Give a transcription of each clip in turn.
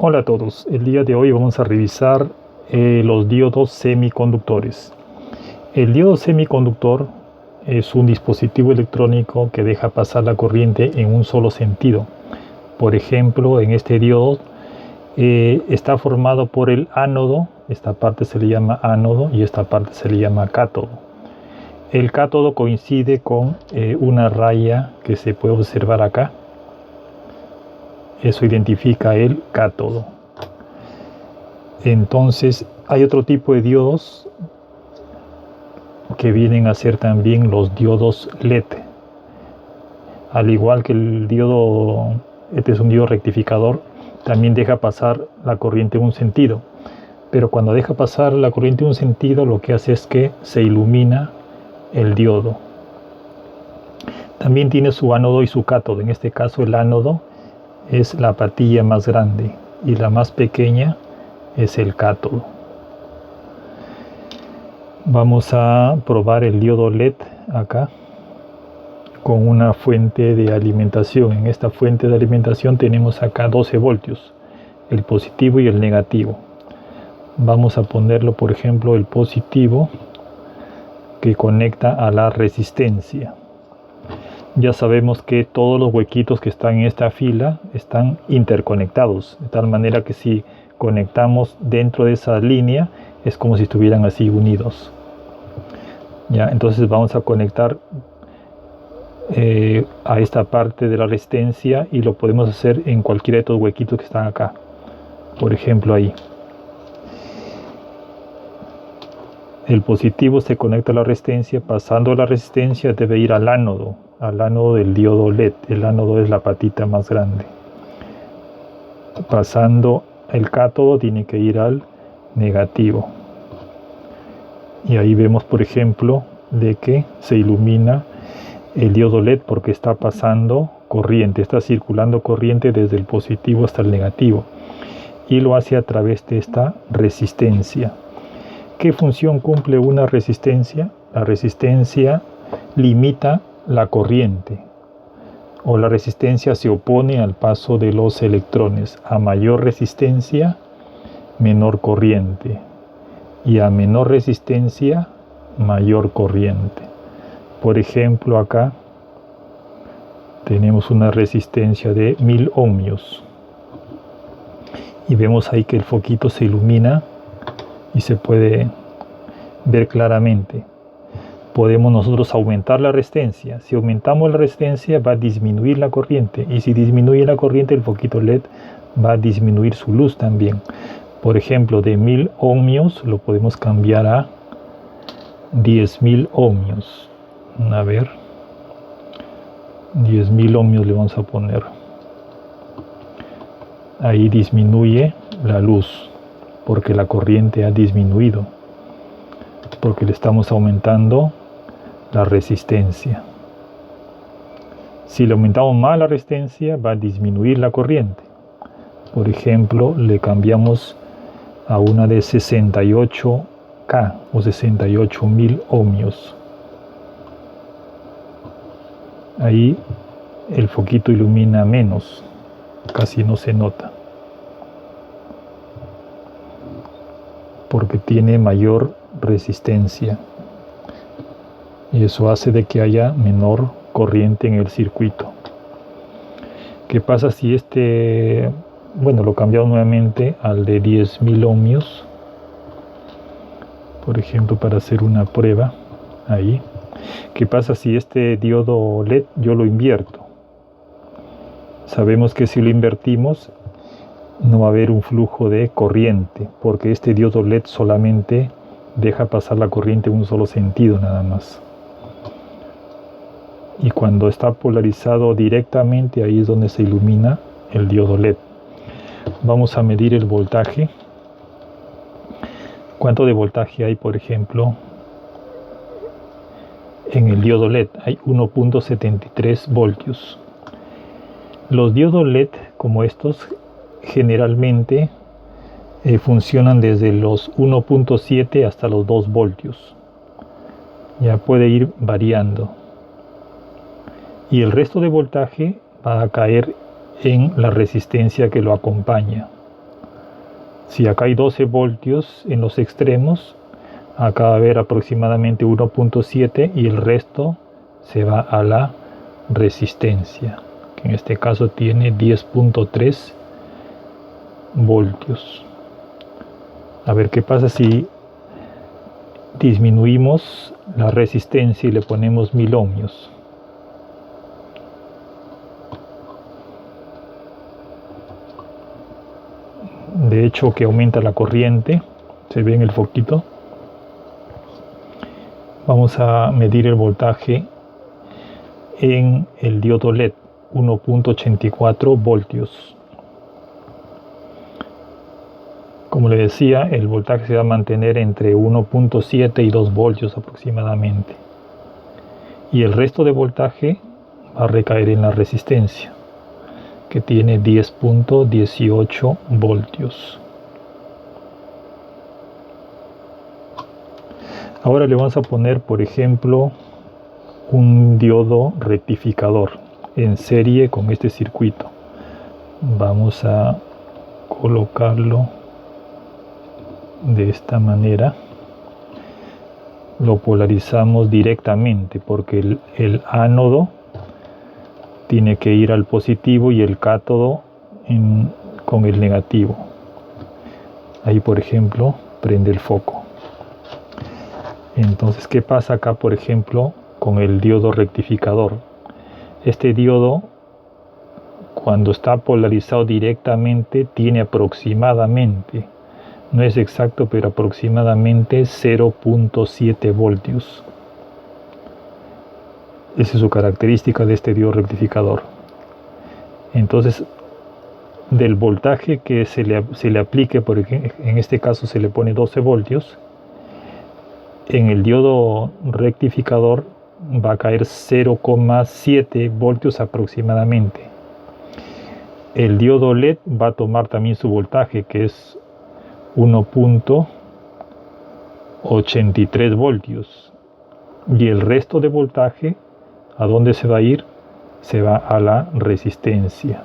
Hola a todos, el día de hoy vamos a revisar los diodos semiconductores. El diodo semiconductor es un dispositivo electrónico que deja pasar la corriente en un solo sentido. Por ejemplo, en este diodo está formado por el ánodo, esta parte se le llama ánodo y esta parte se le llama cátodo. El cátodo coincide con una raya que se puede observar acá. Eso identifica el cátodo. Entonces hay otro tipo de diodos que vienen a ser también los diodos LED. Al igual que el diodo, este es un diodo rectificador, también deja pasar la corriente en un sentido. Pero cuando deja pasar la corriente en un sentido, lo que hace es que se ilumina el diodo. También tiene su ánodo y su cátodo. En este caso el ánodo es la patilla más grande y la más pequeña es el cátodo. Vamos a probar el diodo LED acá con una fuente de alimentación. En esta fuente de alimentación tenemos acá 12 voltios, el positivo y el negativo. Vamos a ponerlo, por ejemplo, el positivo que conecta a la resistencia. Ya sabemos que todos los huequitos que están en esta fila están interconectados, de tal manera que si conectamos dentro de esa línea es como si estuvieran así unidos. Ya, entonces vamos a conectar a esta parte de la resistencia y lo podemos hacer en cualquiera de estos huequitos que están acá. Por ejemplo, ahí. El positivo se conecta a la resistencia, pasando la resistencia debe ir al ánodo del diodo LED. El ánodo es la patita más grande. Pasando el cátodo tiene que ir al negativo. Y ahí vemos, por ejemplo, de que se ilumina el diodo LED porque está pasando corriente, está circulando corriente desde el positivo hasta el negativo. Y lo hace a través de esta resistencia. ¿Qué función cumple una resistencia? La resistencia limita la corriente, o la resistencia se opone al paso de los electrones. A mayor resistencia, menor corriente, y a menor resistencia, mayor corriente. Por ejemplo, acá tenemos una resistencia de 1000 ohmios y vemos ahí que el foquito se ilumina y se puede ver claramente. Podemos nosotros aumentar la resistencia. Si aumentamos la resistencia va a disminuir la corriente, y si disminuye la corriente el foquito LED va a disminuir su luz también. Por ejemplo, de 1000 ohmios lo podemos cambiar a 10.000 ohmios. A ver, 10.000 ohmios le vamos a poner. Ahí disminuye la luz porque la corriente ha disminuido, porque le estamos aumentando la resistencia. Si le aumentamos más la resistencia va a disminuir la corriente. Por ejemplo, le cambiamos a una de 68K o 68.000 ohmios. Ahí el foquito ilumina menos, casi no se nota, porque tiene mayor resistencia y eso hace de que haya menor corriente en el circuito. ¿Qué pasa si lo cambiamos nuevamente al de 10.000 ohmios, por ejemplo, para hacer una prueba ahí? ¿Qué pasa si este diodo LED yo lo invierto? Sabemos que si lo invertimos no va a haber un flujo de corriente, porque este diodo LED solamente deja pasar la corriente en un solo sentido nada más. Y cuando está polarizado directamente, ahí es donde se ilumina el diodo LED. Vamos a medir el voltaje. ¿Cuánto de voltaje hay, por ejemplo, en el diodo LED? Hay 1.73 voltios. Los diodos LED como estos generalmente funcionan desde los 1.7 hasta los 2 voltios. Ya puede ir variando. Y el resto de voltaje va a caer en la resistencia que lo acompaña. Si acá hay 12 voltios en los extremos, acá va a haber aproximadamente 1.7 y el resto se va a la resistencia, que en este caso tiene 10.3 voltios. A ver qué pasa si disminuimos la resistencia y le ponemos 1000 ohmios. De hecho, que aumenta la corriente, se ve en el foquito. Vamos a medir el voltaje en el diodo LED, 1.84 voltios. Como le decía, el voltaje se va a mantener entre 1.7 y 2 voltios aproximadamente. Y el resto de voltaje va a recaer en la resistencia, que tiene 10.18 voltios. Ahora le vamos a poner, por ejemplo, un diodo rectificador en serie con este circuito. Vamos a colocarlo de esta manera. Lo polarizamos directamente porque el ánodo tiene que ir al positivo y el cátodo con el negativo. Ahí, por ejemplo, prende el foco. Entonces, ¿qué pasa acá, por ejemplo, con el diodo rectificador? Este diodo, cuando está polarizado directamente, tiene aproximadamente, no es exacto, pero aproximadamente 0.7 voltios. Esa es su característica de este diodo rectificador. Entonces, del voltaje que se le aplique, porque en este caso se le pone 12 voltios, en el diodo rectificador va a caer 0,7 voltios aproximadamente. El diodo LED va a tomar también su voltaje, que es 1.83 voltios. Y el resto de voltaje, ¿a dónde se va a ir? Se va a la resistencia,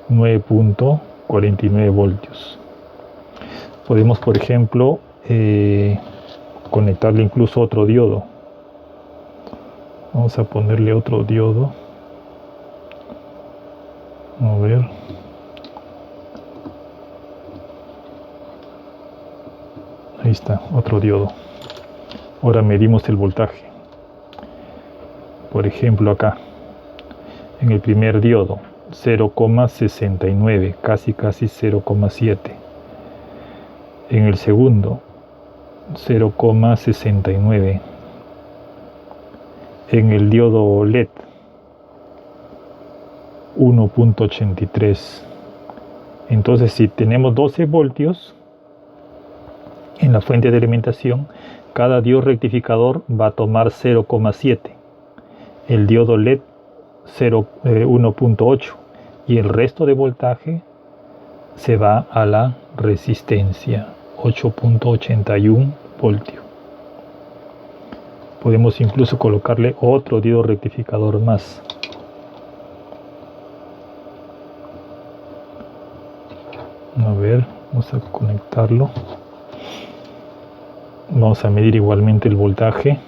9.49 voltios. Podemos, por ejemplo, conectarle incluso otro diodo. Vamos a ponerle otro diodo. A ver. Ahí está, otro diodo. Ahora medimos el voltaje. Por ejemplo, acá, en el primer diodo, 0,69, casi 0,7. En el segundo, 0,69. En el diodo LED, 1.83. Entonces, si tenemos 12 voltios en la fuente de alimentación, cada diodo rectificador va a tomar 0,7. El diodo LED 1.8 y el resto de voltaje se va a la resistencia, 8.81 voltios. Podemos incluso colocarle otro diodo rectificador más. A ver, vamos a conectarlo. Vamos a medir igualmente el voltaje.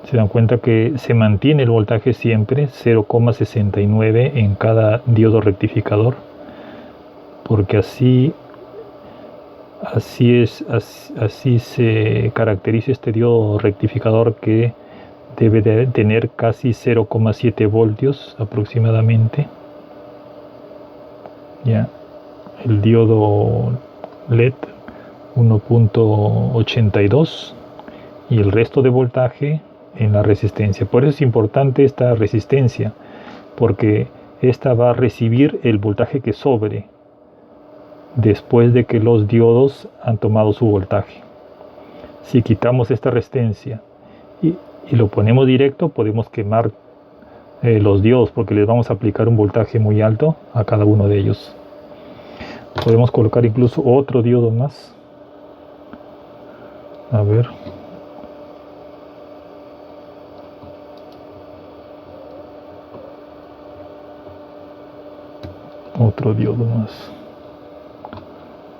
Se dan cuenta que se mantiene el voltaje siempre, 0,69 en cada diodo rectificador, porque así se caracteriza este diodo rectificador, que debe de tener casi 0,7 voltios aproximadamente. Ya, el diodo LED 1.82 y el resto de voltaje en la resistencia. Por eso es importante esta resistencia, porque esta va a recibir el voltaje que sobre después de que los diodos han tomado su voltaje. Si quitamos esta resistencia y lo ponemos directo, podemos quemar los diodos, porque les vamos a aplicar un voltaje muy alto a cada uno de ellos. Podemos colocar incluso otro diodo más. A ver. Otro diodo más.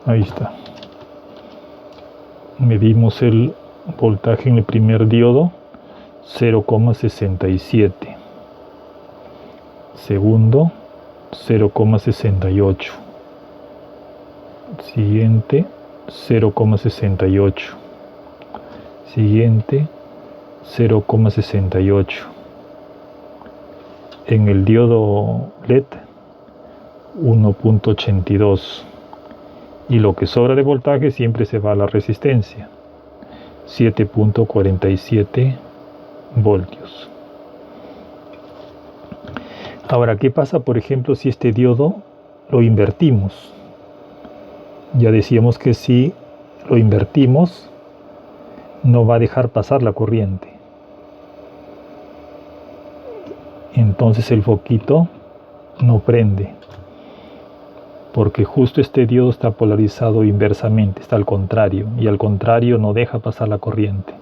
Ahí está. Medimos el voltaje en el primer diodo, 0,67. Segundo, 0,68. Siguiente, 0,68. Siguiente, 0,68. En el diodo LED, 1,82. Y lo que sobra de voltaje siempre se va a la resistencia, 7,47 voltios. Ahora, ¿qué pasa, por ejemplo, si este diodo lo invertimos? Ya decíamos que si lo invertimos, no va a dejar pasar la corriente. Entonces el foquito no prende, porque justo este diodo está polarizado inversamente, está al contrario, y al contrario no deja pasar la corriente.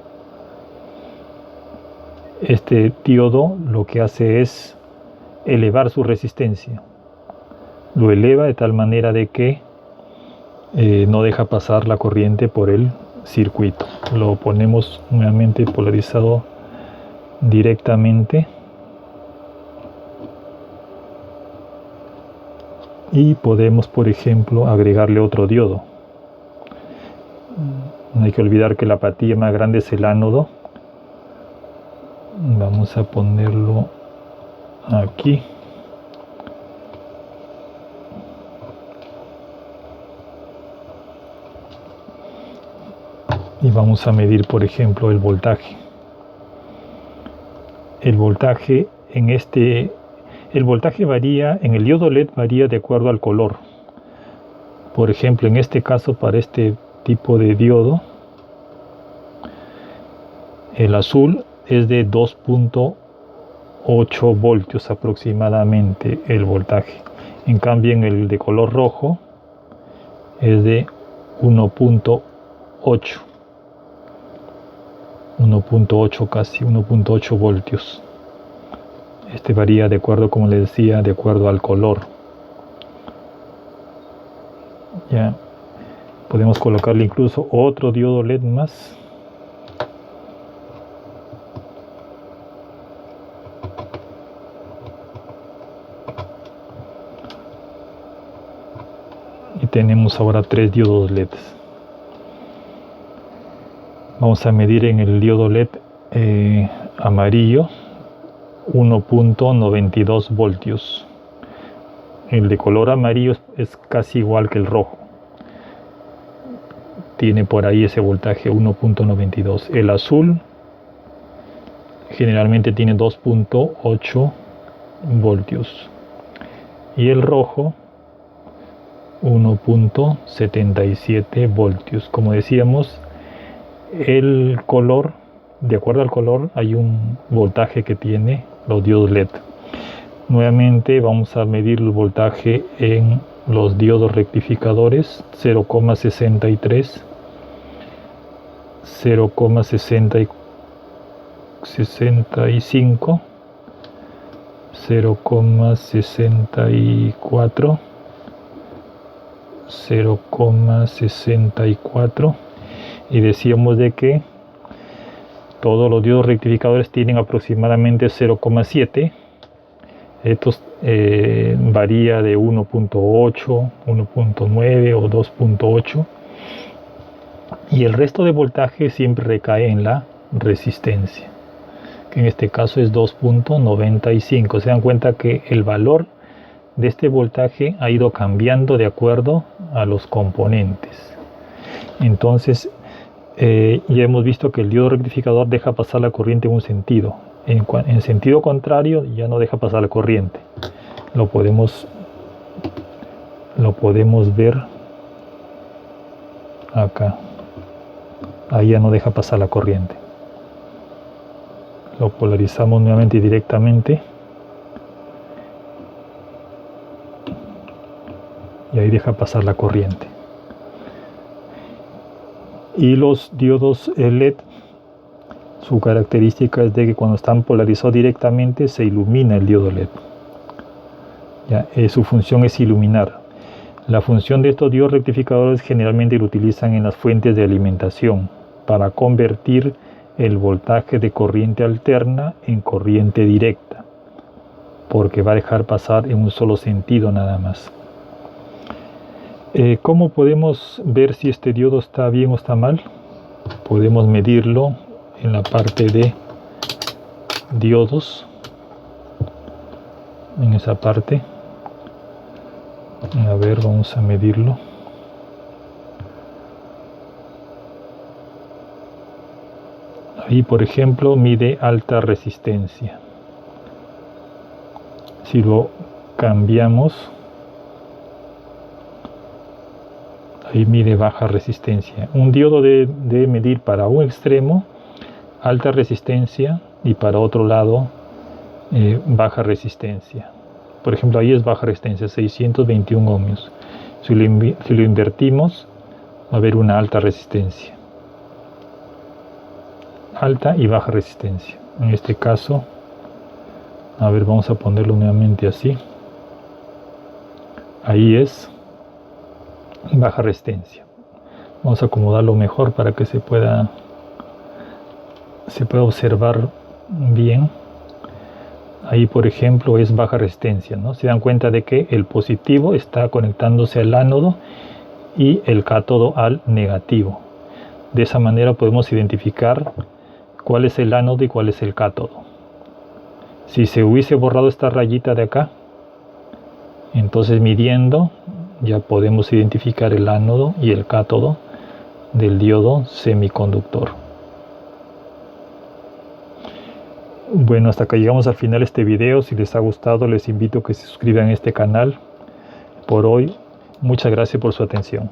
Este diodo lo que hace es elevar su resistencia, lo eleva de tal manera de que no deja pasar la corriente por el circuito. Lo ponemos nuevamente polarizado directamente y podemos, por ejemplo, agregarle otro diodo. No hay que olvidar que la apatía más grande es el ánodo. Vamos a ponerlo aquí. Y vamos a medir, por ejemplo, el voltaje. El voltaje varía, en el diodo LED varía de acuerdo al color. Por ejemplo, en este caso, para este tipo de diodo, el azul es de 2,8 voltios aproximadamente el voltaje. En cambio, en el de color rojo es de 1,8. 1,8 casi, 1,8 voltios. Este varía de acuerdo, como les decía, de acuerdo al color. Ya podemos colocarle incluso otro diodo LED más. Y tenemos ahora 3 diodos LED. Vamos a medir en el diodo LED amarillo 1,92 voltios. El de color amarillo es casi igual que el rojo. Tiene por ahí ese voltaje 1,92. El azul generalmente tiene 2,8 voltios. Y el rojo 1,77 voltios. Como decíamos, el color, de acuerdo al color, hay un voltaje que tiene los diodos LED. Nuevamente vamos a medir el voltaje en los diodos rectificadores, 0,63, 0,65, 0,64, 0,64. Y decíamos de que todos los diodos rectificadores tienen aproximadamente 0,7. Estos varía de 1,8, 1,9 o 2,8. Y el resto de voltaje siempre recae en la resistencia, que en este caso es 2,95. Se dan cuenta que el valor de este voltaje ha ido cambiando de acuerdo a los componentes. Entonces, ya hemos visto que el diodo rectificador deja pasar la corriente en un sentido. En sentido contrario, ya no deja pasar la corriente. Lo podemos ver acá. Ahí ya no deja pasar la corriente. Lo polarizamos nuevamente directamente. Y ahí deja pasar la corriente. Y los diodos LED, su característica es de que cuando están polarizados directamente se ilumina el diodo LED. Ya, su función es iluminar. La función de estos diodos rectificadores generalmente lo utilizan en las fuentes de alimentación para convertir el voltaje de corriente alterna en corriente directa, porque va a dejar pasar en un solo sentido nada más. ¿Cómo podemos ver si este diodo está bien o está mal? Podemos medirlo en la parte de diodos, en esa parte. A ver, vamos a medirlo. Ahí, por ejemplo, mide alta resistencia. Si lo cambiamos, ahí mide baja resistencia. Un diodo debe medir para un extremo alta resistencia y para otro lado baja resistencia. Por ejemplo, ahí es baja resistencia, 621 ohmios. Si lo invertimos, va a haber una alta resistencia. Alta y baja resistencia. En este caso, a ver, vamos a ponerlo nuevamente así. Ahí es baja resistencia. Vamos a acomodarlo mejor para que se pueda observar bien. Ahí, por ejemplo, es baja resistencia, ¿no? Se dan cuenta de que el positivo está conectándose al ánodo y el cátodo al negativo. De esa manera podemos identificar cuál es el ánodo y cuál es el cátodo. Si se hubiese borrado esta rayita de acá, entonces midiendo ya podemos identificar el ánodo y el cátodo del diodo semiconductor. Bueno, hasta acá llegamos al final de este video. Si les ha gustado, les invito a que se suscriban a este canal. Por hoy, muchas gracias por su atención.